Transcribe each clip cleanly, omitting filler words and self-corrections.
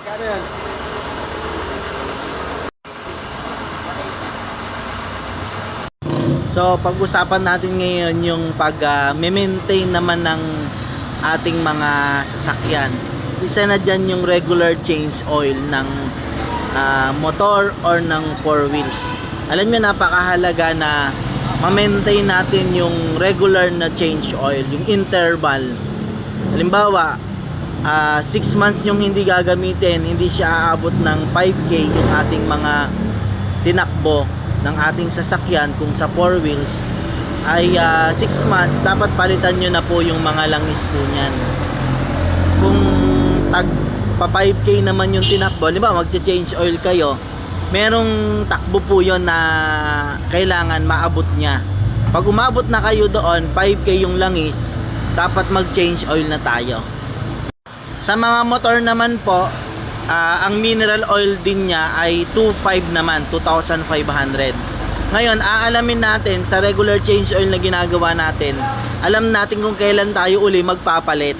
Kano yan? So pag-usapan natin ngayon yung pag-maintain naman ng ating mga sasakyan. Isa na dyan yung regular change oil ng motor or ng 4 wheels. Alam nyo, napakahalaga na ma-maintain natin yung regular na change oil, yung interval. Halimbawa, 6 months yung hindi gagamitin, hindi siya aabot ng 5K yung ating mga tinakbo ng ating sasakyan. Kung sa 4 wheels ay 6 months, dapat palitan nyo na po yung mga langis po nyan. Kung pa 5K naman yung tinakbo, halimbawa magche-change oil kayo, merong takbo po yon na kailangan maabot nya. Pag umabot na kayo doon, 5K yung langis, dapat mag-change oil na tayo. Sa mga motor naman po, ang mineral oil din niya ay 2.5 naman, 2,500. Ngayon, aalamin natin sa regular change oil na ginagawa natin, alam natin kung kailan tayo uli magpapalit.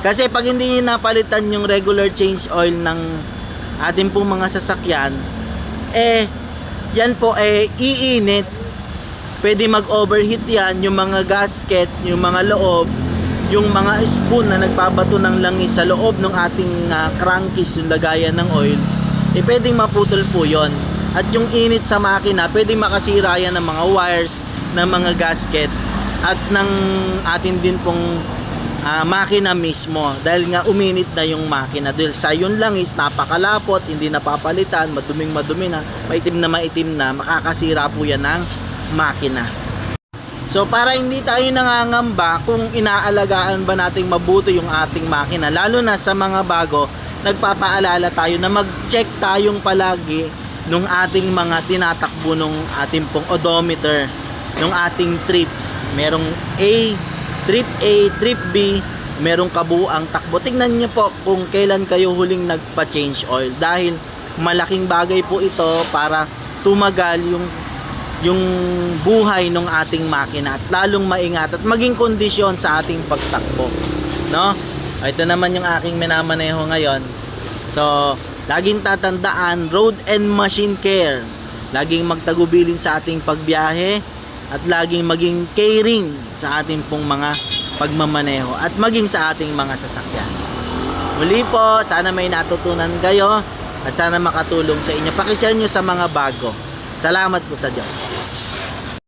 Kasi pag hindi napalitan yung regular change oil ng ating pong mga sasakyan, yan po iinit. Pwede mag-overheat yan, yung mga gasket, yung mga loob, yung mga spoon na nagbabato ng langis sa loob ng ating crankcase, yung lagayan ng oil, pwedeng maputol po yon. At yung init sa makina, pwedeng makasira yan ng mga wires, ng mga gasket, at ng atin din pong makina mismo, dahil nga uminit na yung makina. Dahil sa yun langis, napakalapot, hindi napapalitan, maduming madumi na, maitim na, makakasira po yan ng makina. So para hindi tayo nangangamba kung inaalagaan ba nating mabuti yung ating makina, lalo na sa mga bago, nagpapaalala tayo na mag-check tayong palagi nung ating mga tinatakbo nung ating pong odometer, nung ating trips. Merong trip A, trip B, merong kabuuang takbo. Tingnan niyo po kung kailan kayo huling nagpa-change oil, dahil malaking bagay po ito para tumagal yung buhay ng ating makina at lalong maingat at maging kondisyon sa ating pagtakbo, no? Ito naman yung aking minamaneho ngayon. So laging tatandaan, road and machine care, laging magtagubilin sa ating pagbiyahe at laging maging caring sa ating pong mga pagmamaneho at maging sa ating mga sasakyan. Muli po, sana may natutunan kayo at sana makatulong sa inyo. Pakishare nyo sa mga bago. Salamat po sa Diyos.